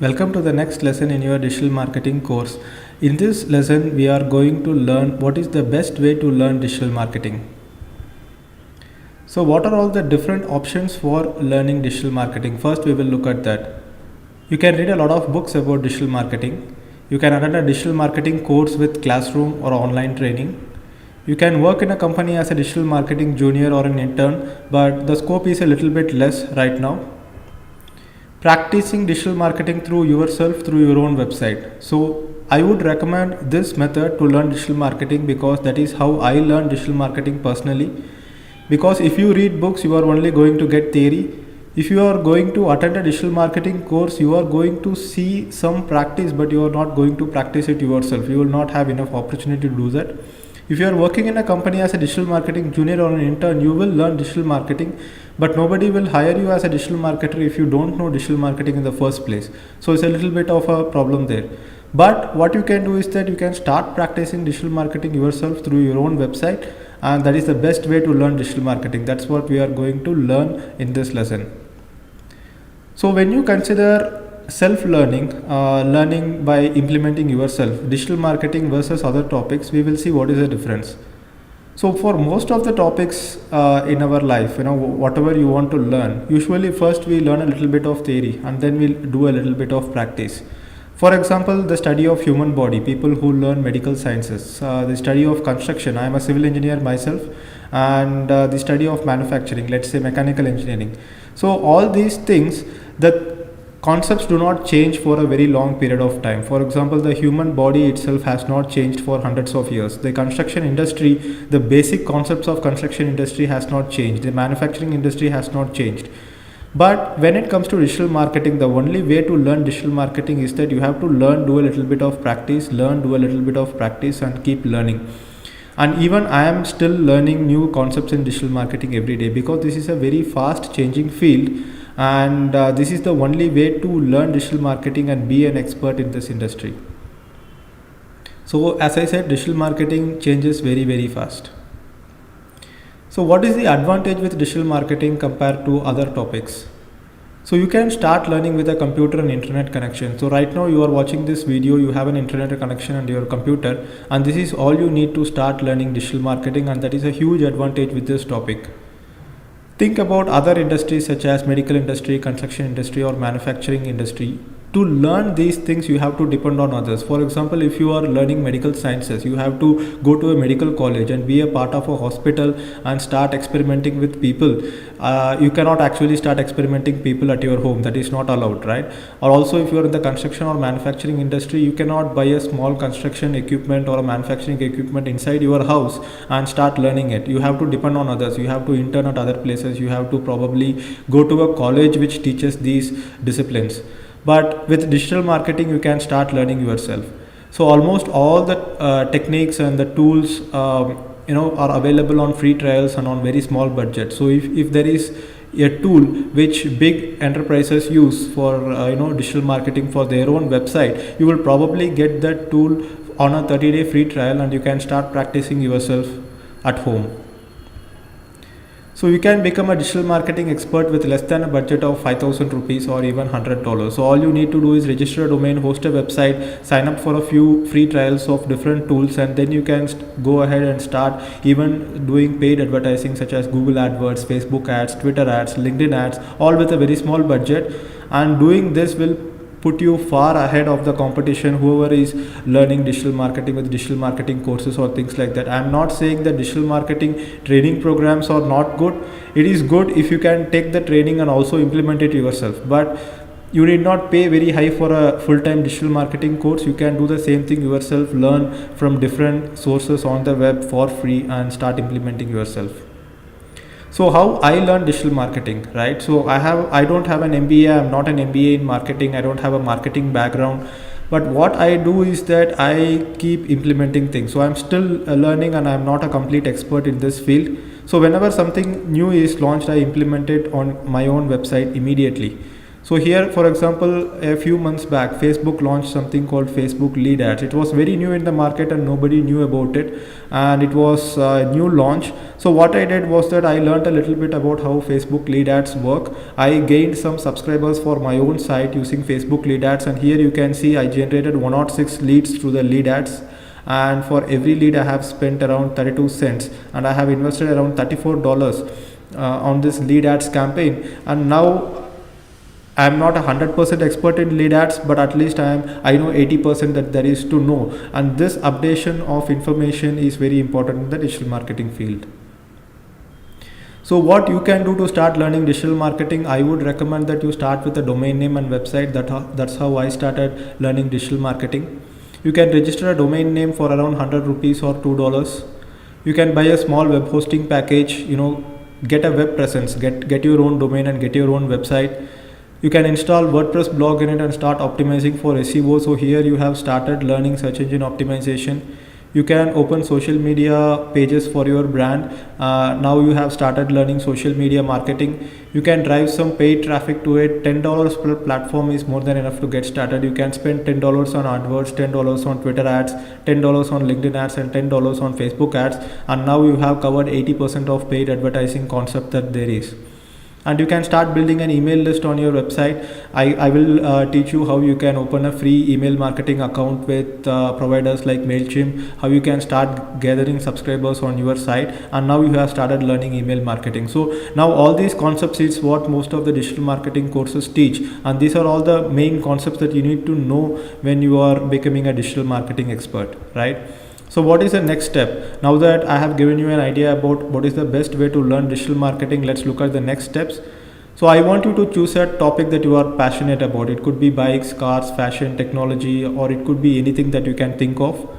Welcome to the next lesson in your digital marketing course. In this lesson, we are going to learn what is the best way to learn digital marketing. So, what are all the different options for learning digital marketing? First, we will look at that. You can read a lot of books about digital marketing. You can attend a digital marketing course with classroom or online training. You can work in a company as a digital marketing junior or an intern, but the scope is a little bit less right now. Practicing digital marketing through yourself through your own website. So I would recommend this method to learn digital marketing because that is how I learned digital marketing personally. Because if you read books, you are only going to get theory. If you are going to attend a digital marketing course, you are going to see some practice, but you are not going to practice it yourself. You will not have enough opportunity to do that. If you are working in a company as a digital marketing junior or an intern, you will learn digital marketing, but nobody will hire you as a digital marketer if you don't know digital marketing in the first place. So it's a little bit of a problem there. But what you can do is that you can start practicing digital marketing yourself through your own website, and that is the best way to learn digital marketing. That's what we are going to learn in this lesson. So when you consider self-learning, learning by implementing yourself, digital marketing versus other topics, we will see what is the difference. So for most of the topics in our life, whatever you want to learn, usually first we learn a little bit of theory and then we'll do a little bit of practice. For example, the study of human body, people who learn medical sciences, the study of construction, I am a civil engineer myself, and the study of manufacturing, let's say mechanical engineering. So all these things, the concepts do not change for a very long period of time. For example, the human body itself has not changed for hundreds of years. The construction industry, the basic concepts of construction industry has not changed. The manufacturing industry has not changed. But when it comes to digital marketing, the only way to learn digital marketing is that you have to learn, do a little bit of practice, do a little bit of practice and keep learning. And even I am still learning new concepts in digital marketing every day because this is a very fast changing field, and this is the only way to learn digital marketing and be an expert in this industry. So as I said, digital marketing changes very, very fast. So what is the advantage with digital marketing compared to other topics? So you can start learning with a computer and internet connection. So right now you are watching this video, you have an internet connection and your computer, and this is all you need to start learning digital marketing, and that is a huge advantage with this topic. Think about other industries such as medical industry, construction industry or manufacturing industry. To learn these things, you have to depend on others. For example, if you are learning medical sciences, you have to go to a medical college and be a part of a hospital and start experimenting with people. You cannot actually start experimenting people at your home. That is not allowed, right? Or also, if you are in the construction or manufacturing industry, you cannot buy a small construction equipment or a manufacturing equipment inside your house and start learning it. You have to depend on others. You have to intern at other places. You have to probably go to a college which teaches these disciplines. But with digital marketing, you can start learning yourself. So almost all the techniques and the tools are available on free trials and on very small budget. So if there is a tool which big enterprises use for digital marketing for their own website, you will probably get that tool on a 30-day free trial and you can start practicing yourself at home. So you can become a digital marketing expert with less than a budget of 5,000 rupees or even $100. So all you need to do is register a domain, host a website, sign up for a few free trials of different tools, and then you can go ahead and start even doing paid advertising such as Google AdWords, Facebook ads, Twitter ads, LinkedIn ads, all with a very small budget. And doing this will put you far ahead of the competition, whoever is learning digital marketing with digital marketing courses or things like that. I'm not saying that digital marketing training programs are not good. It is good if you can take the training and also implement it yourself, but you need not pay very high for a full-time digital marketing course. You can do the same thing yourself, learn from different sources on the web for free and start implementing yourself. So how I learned digital marketing, right? So I don't have an MBA, I'm not an MBA in marketing, I don't have a marketing background. But what I do is that I keep implementing things. So I'm still learning and I'm not a complete expert in this field. So whenever something new is launched, I implement it on my own website immediately. So here, for example, a few months back, Facebook launched something called Facebook Lead Ads. It was very new in the market and nobody knew about it, and it was a new launch. So what I did was that I learned a little bit about how Facebook Lead Ads work. I gained some subscribers for my own site using Facebook Lead Ads, and here you can see I generated 106 leads through the lead ads, and for every lead I have spent around 32 cents, and I have invested around $34 on this lead ads campaign. And now I'm not 100% expert in lead ads, but at least I know 80% that there is to know, and this updation of information is very important in the digital marketing field. So what you can do to start learning digital marketing, I would recommend that you start with a domain name and website. That's how I started learning digital marketing. You can register a domain name for around 100 rupees or $2. You can buy a small web hosting package, get a web presence, get your own domain and get your own website. You can install WordPress blog in it and start optimizing for SEO. So here you have started learning search engine optimization. You can open social media pages for your brand. Now you have started learning social media marketing. You can drive some paid traffic to it. $10 per platform is more than enough to get started. You can spend $10 on AdWords, $10 on Twitter ads, $10 on LinkedIn ads, and $10 on Facebook ads. And now you have covered 80% of paid advertising concept that there is. And you can start building an email list on your website. I will teach you how you can open a free email marketing account with providers like MailChimp, how you can start gathering subscribers on your site, and now you have started learning email marketing. So now all these concepts is what most of the digital marketing courses teach, and these are all the main concepts that you need to know when you are becoming a digital marketing expert, right? So what is the next step? Now that I have given you an idea about what is the best way to learn digital marketing, let's look at the next steps. So I want you to choose a topic that you are passionate about. It could be bikes, cars, fashion, technology, or it could be anything that you can think of.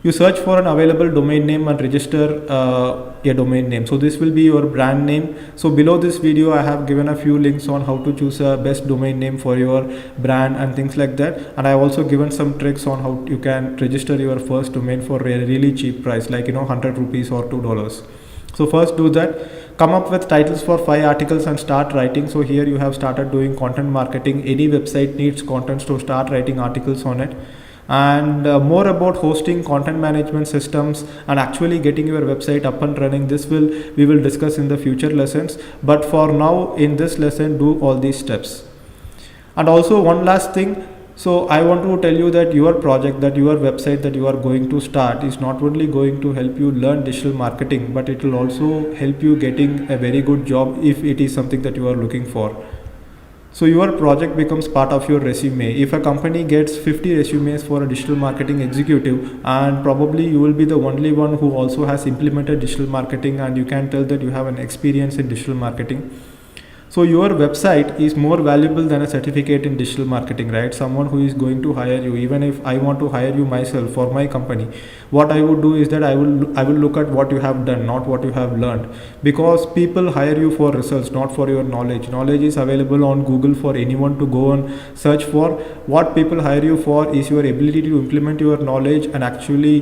You search for an available domain name and register a domain name. So this will be your brand name. So below this video I have given a few links on how to choose a best domain name for your brand and things like that, and I have also given some tricks on how you can register your first domain for a really cheap price, like 100 rupees or $2. So first do that. Come up with titles for 5 articles and start writing. So here you have started doing content marketing. Any website needs contents, to start writing articles on it. And more about hosting, content management systems, and actually getting your website up and running, we will discuss in the future lessons, but for now in this lesson do all these steps. And also one last thing, so I want to tell you that your project, that your website that you are going to start is not only going to help you learn digital marketing, but it will also help you getting a very good job if it is something that you are looking for. So your project becomes part of your resume. If a company gets 50 resumes for a digital marketing executive, and probably you will be the only one who also has implemented digital marketing, and you can tell that you have an experience in digital marketing. So your website is more valuable than a certificate in digital marketing, right? Someone who is going to hire you, even if I want to hire you myself for my company, what I would do is that I will look at what you have done, not what you have learned, because people hire you for results, not for your knowledge. Knowledge is available on Google for anyone to go and search for. What people hire you for is your ability to implement your knowledge and actually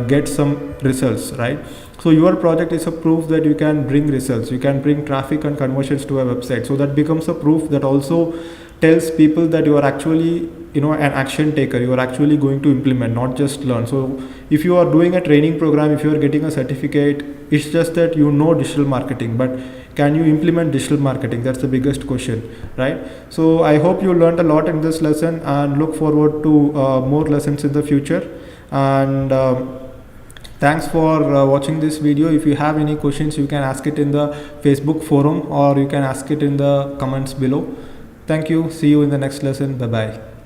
get some results, right? So your project is a proof that you can bring results, you can bring traffic and conversions to a website. So that becomes a proof that also tells people that you are actually an action taker. You are actually going to implement, not just learn. So if you are doing a training program, if you are getting a certificate, it's just that you know digital marketing, but can you implement digital marketing? That's the biggest question, right? So I hope you learned a lot in this lesson, and look forward to more lessons in the future. And thanks for watching this video. If you have any questions, you can ask it in the Facebook forum, or you can ask it in the comments below. Thank you. See you in the next lesson. Bye bye.